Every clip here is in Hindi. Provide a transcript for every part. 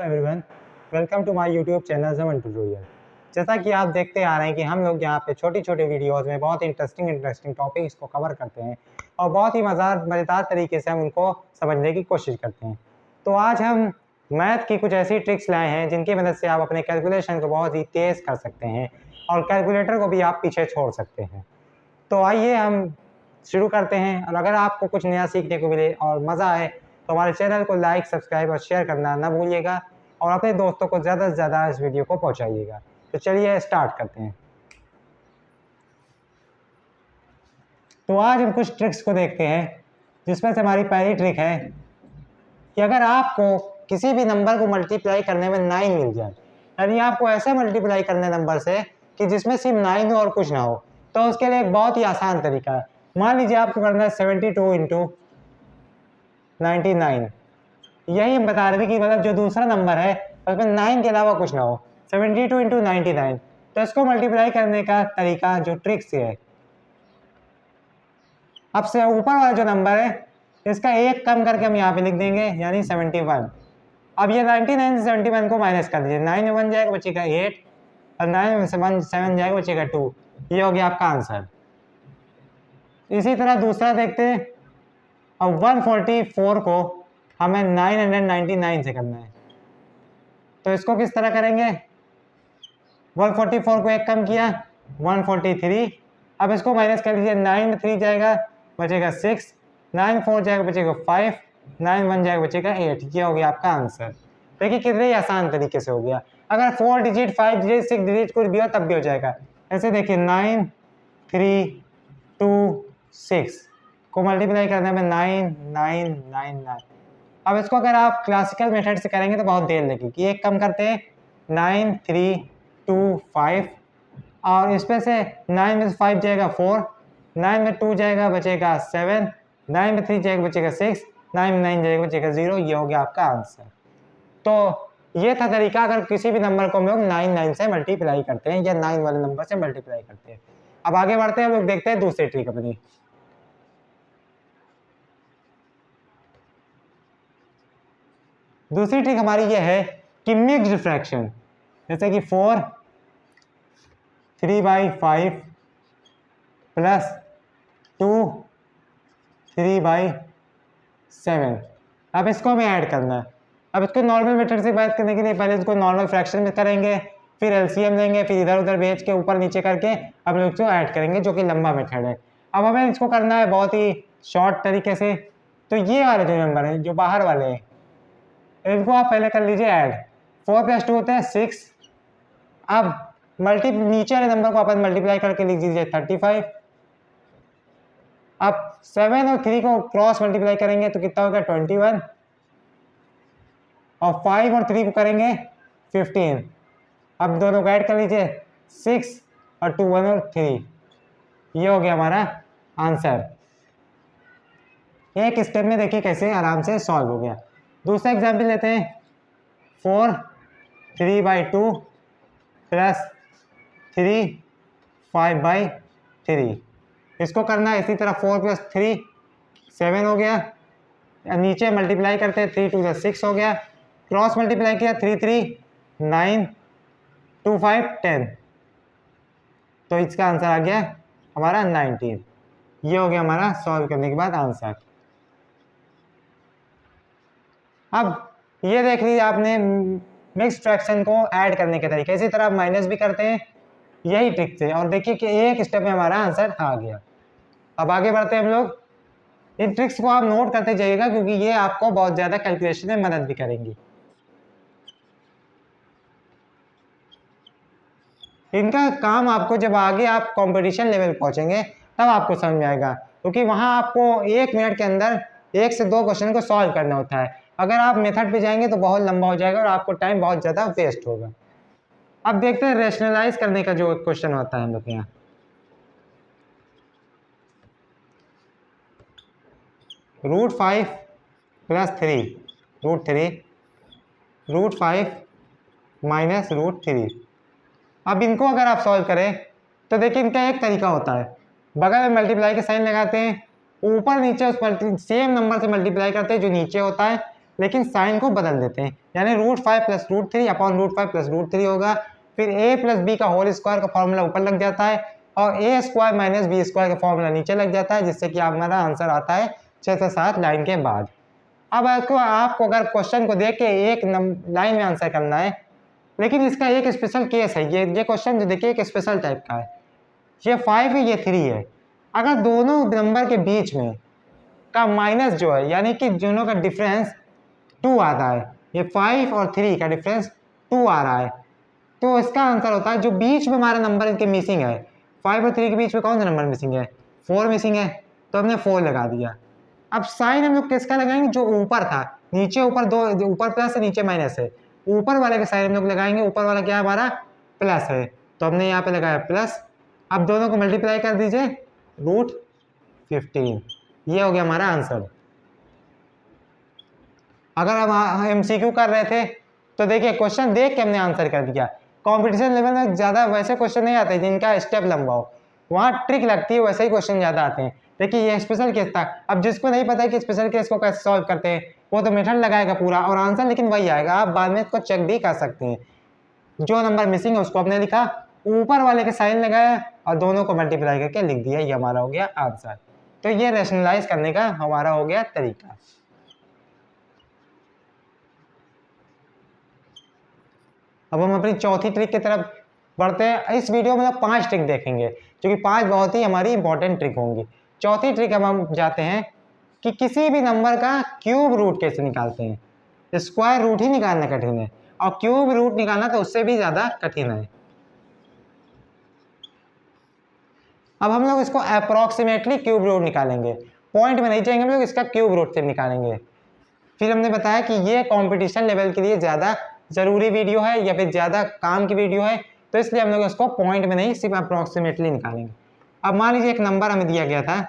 Everyone, welcome to my YouTube channel Zaman tutorial. जैसा कि आप देखते आ रहे हैं कि हम लोग यहाँ पे छोटी छोटी वीडियोस में बहुत इंटरेस्टिंग टॉपिक्स को कवर करते हैं और बहुत ही मज़ेदार तरीके से हम उनको समझने की कोशिश करते हैं। तो आज हम मैथ की कुछ ऐसी ट्रिक्स लाए हैं जिनकी मदद से आप अपने कैलकुलेशन को बहुत ही तेज़ कर सकते हैं और कैलकुलेटर को भी आप पीछे छोड़ सकते हैं। तो आइए हम शुरू करते हैं, और अगर आपको कुछ नया सीखने को मिले और मज़ा आए तो हमारे चैनल को लाइक, सब्सक्राइब और शेयर करना ना भूलिएगा और अपने दोस्तों को ज़्यादा से ज़्यादा इस वीडियो को पहुंचाइएगा। तो चलिए स्टार्ट करते हैं। तो आज हम कुछ ट्रिक्स को देखते हैं, जिसमें से हमारी पहली ट्रिक है कि अगर आपको किसी भी नंबर को मल्टीप्लाई करने में 9 मिल जाए, यानी आपको ऐसे मल्टीप्लाई करने नंबर से कि जिसमें सिर्फ 9 हो और कुछ ना हो, तो उसके लिए एक बहुत ही आसान तरीका है। मान लीजिए आपको करना है 72 इंटू 99। यही हम बता रहे थे कि मतलब जो दूसरा नंबर है उसमें 9 के अलावा कुछ ना हो। 72 इंटू 99, तो इसको मल्टीप्लाई करने का तरीका जो ट्रिक्स है, अब से ऊपर वाला जो नंबर है इसका एक कम करके हम यहाँ पे लिख देंगे, यानी 71। अब ये 99 से 71 को माइनस कर दीजिए, 9 में 1 जाएगा बचेगा 8 और 9 में से 7 जाएगा बचेगा 2। ये हो गया आपका आंसर। इसी तरह दूसरा देखते हैं। अब 144 को हमें 999 से करना है, तो इसको किस तरह करेंगे। 144 को एक कम किया 143। अब इसको माइनस कर लीजिए, 9 में 3 जाएगा बचेगा 6, 9 4 जाएगा बचेगा 5, 9 1 जाएगा बचेगा 8। ये हो गया आपका आंसर। देखिए कितने ही आसान तरीके से हो गया। अगर 4 डिजिट 5 डिजिट 6 डिजिट कुछ भी हो तब भी हो जाएगा। ऐसे देखिए 9 3 2 6 को मल्टीप्लाई करने में 9 9 9 9। अब इसको अगर आप क्लासिकल मेथड से करेंगे तो बहुत देर लगेगी। एक कम करते हैं 9 3 2 5, और इसमें से 9 में 5 जाएगा 4, 9 में 2 जाएगा बचेगा 7, 9 में 3 जाएगा बचेगा 6, 9 में 9 जाएगा बचेगा 0। ये हो गया आपका आंसर। तो ये था तरीका, अगर किसी भी नंबर को हम लोग 9 से मल्टीप्लाई करते हैं या 9 वाले नंबर से मल्टीप्लाई करते हैं। अब आगे बढ़ते हैं, हम लोग देखते हैं दूसरी ट्रिक अपनी। दूसरी ट्रिक हमारी ये है कि मिक्स्ड फ्रैक्शन, जैसे कि 4 3/5 प्लस 2 3/7। अब इसको हमें ऐड करना है। अब इसको नॉर्मल मेथड से बात करने के लिए पहले इसको नॉर्मल फ्रैक्शन में करेंगे, फिर एलसीएम लेंगे, फिर इधर उधर भेज के ऊपर नीचे करके अब लोग इसको ऐड करेंगे, जो कि लंबा मेथड है। अब हमें इसको करना है बहुत ही शॉर्ट तरीके से। तो ये वाले जो नंबर हैं जो बाहर वाले हैं इनको आप पहले कर लीजिए ऐड। 4 + 2 होते हैं 6। अब नीचे वाले नंबर को अपन मल्टीप्लाई करके लिख दीजिए 35। अब 7 और 3 को क्रॉस मल्टीप्लाई करेंगे तो कितना होगा 21, और 5 और 3 को करेंगे 15। अब दोनों को ऐड कर लीजिए 6 और 2 1 और 3। ये हो गया हमारा आंसर। एक स्टेप में देखिए कैसे आराम से सॉल्व हो गया। दूसरा एग्जाम्पल लेते हैं। 4 3/2 प्लस 3 5/3। इसको करना है इसी तरह 4 + 3 7 हो गया। नीचे मल्टीप्लाई करते हैं 3 2 6 हो गया। क्रॉस मल्टीप्लाई किया 3 3 9 2 5 10। तो इसका आंसर आ गया हमारा 19। ये हो गया हमारा सॉल्व करने के बाद आंसर। अब ये देख लीजिए आपने मिक्स्ड फ्रैक्शन को ऐड करने के तरीके। इसी तरह आप माइनस भी करते हैं यही ट्रिक से, और देखिए कि एक स्टेप में हमारा आंसर आ गया। अब आगे बढ़ते हैं हम लोग। इन ट्रिक्स को आप नोट करते जाइएगा क्योंकि ये आपको बहुत ज़्यादा कैलकुलेशन में मदद भी करेंगी। इनका काम आपको जब आगे आप कंपटीशन लेवल पहुंचेंगे तब आपको समझ में आएगा, क्योंकि वहां आपको 1 मिनट के अंदर 1 से 2 क्वेश्चन को सॉल्व करना होता है। अगर आप मेथड पे जाएंगे तो बहुत लंबा हो जाएगा और आपको टाइम बहुत ज़्यादा वेस्ट होगा। अब देखते हैं रेशनलाइज करने का जो क्वेश्चन होता है हम लोग यहाँ। √5 + 3 √3 √5 - √3। अब इनको अगर आप सॉल्व करें तो देखिए इनका एक तरीका होता है, बगल में मल्टीप्लाई के साइन लगाते हैं, ऊपर नीचे उस सेम नंबर से मल्टीप्लाई करते हैं जो नीचे होता है, लेकिन साइन को बदल देते हैं, यानी √5 + √3 अपॉन √5 + √3 होगा। फिर a + b का होल स्क्वायर का फॉर्मूला ऊपर लग जाता है और a² - b² का फॉर्मूला नीचे लग जाता है, जिससे कि हमारा आंसर आता है 6 से 7 लाइन के बाद। अब आपको अगर क्वेश्चन को देख के एक लाइन में आंसर करना है, लेकिन इसका एक स्पेशल केस है। ये क्वेश्चन जो देखिए एक स्पेशल टाइप का है। ये 5 है, ये 3 है। अगर दोनों नंबर के बीच में का माइनस जो है, यानी कि दोनों का डिफरेंस 2 आता है, ये 5 और 3 का डिफरेंस 2 आ रहा है, तो इसका आंसर होता है जो बीच में हमारा नंबर इनके मिसिंग है। 5 और 3 के बीच में कौन सा नंबर मिसिंग है? 4 मिसिंग है, तो हमने 4 लगा दिया। अब साइन हम लोग किसका लगाएंगे? जो ऊपर था, नीचे ऊपर दो, ऊपर प्लस है नीचे माइनस है, ऊपर वाले के साइन हम लोग लगाएंगे। ऊपर वाला क्या है हमारा? प्लस है, तो हमने यहाँ पे लगाया प्लस। अब दोनों को मल्टीप्लाई कर दीजिए, √15, ये हो गया हमारा आंसर। अगर हम एमसीक्यू कर रहे थे तो देखिए क्वेश्चन देख के हमने आंसर कर दिया। कंपटीशन लेवल में ज़्यादा वैसे क्वेश्चन नहीं आते जिनका स्टेप लंबा हो, वहाँ ट्रिक लगती है, वैसे ही क्वेश्चन ज़्यादा आते हैं। देखिए ये स्पेशल केस था। अब जिसको नहीं पता है कि स्पेशल केस को कैसे सॉल्व करते हैं, वो तो मेथड लगाएगा पूरा और आंसर लेकिन वही आएगा। आप बाद में इसको चेक भी कर सकते हैं। जो नंबर मिसिंग है उसको आपने लिखा, ऊपर वाले के साइन लगाया और दोनों को मल्टीप्लाई करके लिख दिया, ये हमारा हो गया आंसर। तो ये रैशनलाइज करने का हमारा हो गया तरीका। अब हम अपनी चौथी ट्रिक की तरफ बढ़ते हैं। इस वीडियो में 5 ट्रिक देखेंगे, क्योंकि 5 बहुत ही हमारी इंपॉर्टेंट ट्रिक होंगी। चौथी ट्रिक हम जाते हैं कि किसी भी नंबर का क्यूब रूट कैसे निकालते हैं। स्क्वायर रूट ही निकालना कठिन है और क्यूब रूट निकालना तो उससे भी ज़्यादा कठिन है। अब हम लोग इसको अप्रोक्सीमेटली क्यूब रूट निकालेंगे, पॉइंट में नहीं जाएंगे हम लोग, इसका क्यूब रूट से निकालेंगे। फिर हमने बताया कि ये कंपटीशन लेवल के लिए ज़्यादा ज़रूरी वीडियो है या फिर ज़्यादा काम की वीडियो है, तो इसलिए हम लोग इसको पॉइंट में नहीं सिर्फ अप्रोक्सीमेटली निकालेंगे। अब मान लीजिए एक नंबर हमें दिया गया था,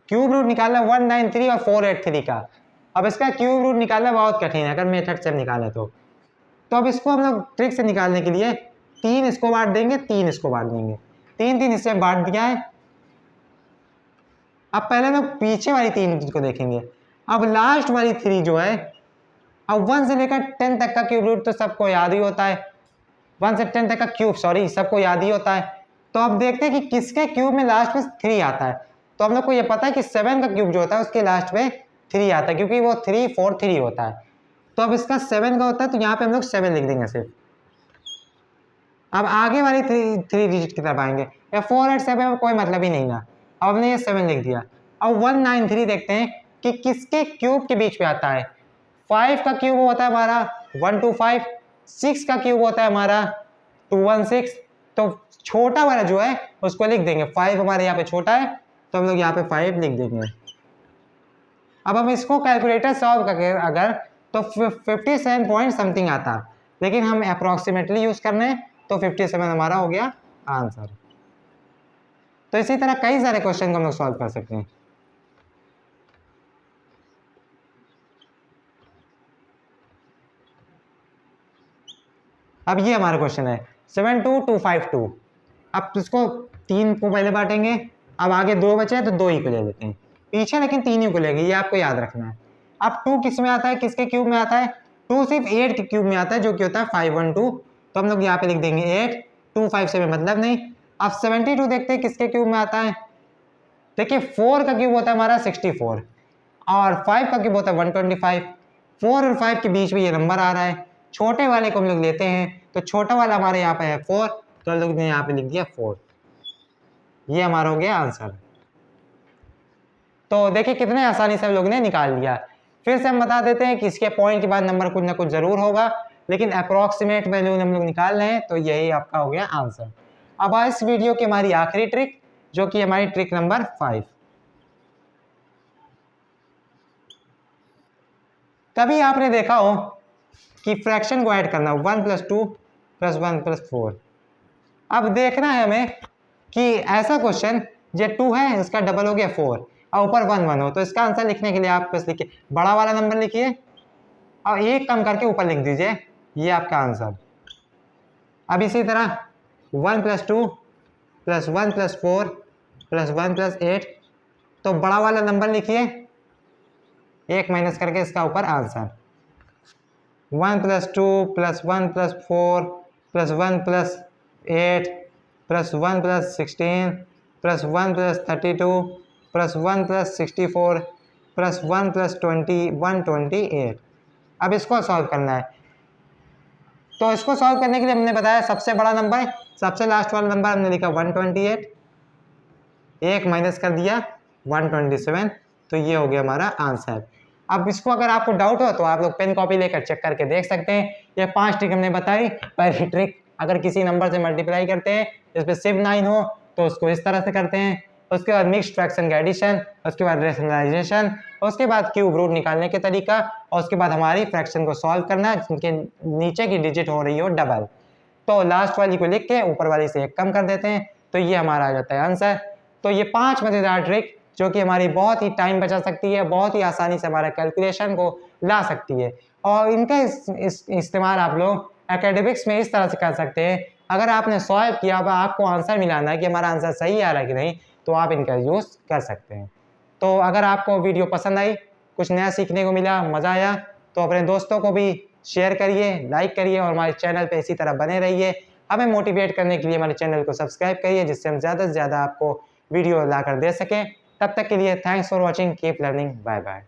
क्यूब रूट निकालना 193 और 483 का। अब इसका क्यूब रूट निकालना बहुत कठिन है अगर मेथड से निकाले तो अब इसको हम लोग ट्रिक से निकालने के लिए 3 इसको बांट देंगे, 3 इसको बांट देंगे, 3 इससे बांट दिया है। अब पहले लोग पीछे वाली 3 को देखेंगे। अब लास्ट वाली 3 जो है, अब 1 से लेकर 10 तक का क्यूब रूट तो सबको याद ही होता है। 1 से 10 तक का क्यूब सबको याद ही होता है। तो अब देखते हैं कि किसके क्यूब में लास्ट में 3 आता है। तो हम लोग को ये पता है कि 7 का क्यूब जो होता है उसके लास्ट में 3 आता है, क्योंकि वो 3 4 3 होता है। तो अब इसका 7 का होता है, तो यहाँ पे हम लोग 7 लिख देंगे सिर्फ। अब आगे वाली 3 डिजिट की तरफ आएंगे, या 4 8 7 में कोई मतलब ही नहीं ना। अब हमने ये 7 लिख दिया। अब 193 देखते हैं कि किसके क्यूब के बीच में आता है। 5 का क्यूब होता है हमारा 125, 6 का क्यूब होता है हमारा 216। तो छोटा वाला जो है उसको लिख देंगे, 5 हमारे यहाँ पे छोटा है तो हम लोग यहाँ पे 5 लिख देंगे। अब हम इसको कैलकुलेटर सॉल्व करके अगर तो 57 पॉइंट समथिंग आता, लेकिन हम अप्रोक्सीमेटली यूज करने हैं तो 57 हमारा हो गया आंसर। तो इसी तरह कई सारे क्वेश्चन को हम लोग सॉल्व कर सकते हैं। अब ये हमारा क्वेश्चन है 72252। अब इसको 3 को पहले बांटेंगे, अब आगे 2 बचे हैं तो 2 ही को ले लेते हैं पीछे, लेकिन 3 ही को लेंगे, ये आपको याद रखना है। अब 2 किस में आता है, किसके क्यूब में आता है? 2 सिर्फ 8 के क्यूब में आता है, जो कि होता है 512। तो हम लोग यहाँ पे लिख देंगे 8, 2 5 से मतलब नहीं। अब 72 देखते हैं किसके क्यूब में आता है। देखिए 4 का क्यूब होता है हमारा 64 और 5 का क्यूब होता है 125। 4 और 5 के बीच में ये नंबर आ रहा है, छोटे वाले को हम लोग लेते हैं, तो छोटा वाला हमारे यहाँ पे है 4, तो हम लोग ने यहाँ पे लिख दिया 4। ये हमारा हो गया आंसर। तो देखिए कितने आसानी से हम लोग ने निकाल लिया। फिर से हम बता देते हैं कि इसके पॉइंट के बाद नंबर कुछ ना कुछ जरूर होगा, लेकिन अप्रोक्सीमेट वैल्यू हम लोग निकाल रहे हैं, तो यही आपका हो गया आंसर। अब इस वीडियो की हमारी आखिरी ट्रिक, जो कि हमारी ट्रिक नंबर 5। कभी आपने देखा हो कि फ्रैक्शन को ऐड करना 1 + 2 + 1 + 4। अब देखना है हमें कि ऐसा क्वेश्चन जो 2 है इसका डबल हो गया 4 और ऊपर 1 1 हो, तो इसका आंसर लिखने के लिए आप बस लिखिए बड़ा वाला नंबर लिखिए और एक कम करके ऊपर लिख दीजिए, ये आपका आंसर। अब इसी तरह 1 + 2 प्लस 1 प्लस 4 प्लस 1 प्लस 8, तो बड़ा वाला नंबर लिखिए, 1 माइनस करके इसका ऊपर answer. 1 plus 2 plus 1 plus 4 plus 1 plus 8 plus 1 plus 16 plus 1 plus 32 plus 1 plus 64 plus 1 plus 128। अब इसको सॉल्व करना है। तो इसको सॉल्व करने के लिए हमने बताया सबसे बड़ा नंबर, सबसे लास्ट वाला नंबर हमने लिखा 128, 1 माइनस कर दिया 127, तो ये हो गया हमारा आंसर। अब इसको अगर आपको डाउट हो तो आप लोग पेन कॉपी लेकर चेक करके देख सकते हैं। ये 5 ट्रिक हमने बताई। पहली ट्रिक, अगर किसी नंबर से मल्टीप्लाई करते हैं जिसमें सिर्फ 9 हो तो उसको इस तरह से करते हैं। उसके बाद मिक्स्ड फ्रैक्शन का एडिशन, उसके बाद रेशनलाइजेशन, उसके बाद क्यूब रूट निकालने के तरीका, और उसके बाद हमारी फ्रैक्शन को सॉल्व करना जिनके नीचे की डिजिट हो रही हो डबल। तो लास्ट वाली को लिख के ऊपर वाली से 1 कम कर देते हैं, तो ये हमारा आ जाता है आंसर। तो ये 5 मज़ेदार ट्रिक जो कि हमारी बहुत ही टाइम बचा सकती है, बहुत ही आसानी से हमारे कैलकुलेशन को ला सकती है। और इनका इस्तेमाल आप लोग एकेडमिक्स में इस तरह से कर सकते हैं। अगर आपने सॉल्व किया, अब आपको आंसर मिलाना है कि हमारा आंसर सही आ रहा है कि नहीं, तो आप इनका यूज़ कर सकते हैं। तो अगर आपको वीडियो पसंद आई, कुछ नया सीखने को मिला, मज़ा आया, तो अपने दोस्तों को भी शेयर करिए, लाइक करिए और हमारे चैनल पे इसी तरह बने रहिए। हमें मोटिवेट करने के लिए हमारे चैनल को सब्सक्राइब करिए, जिससे हम ज़्यादा से ज़्यादा आपको वीडियो लाकर दे सकें। तब तक के लिए thanks for watching, keep learning, bye bye.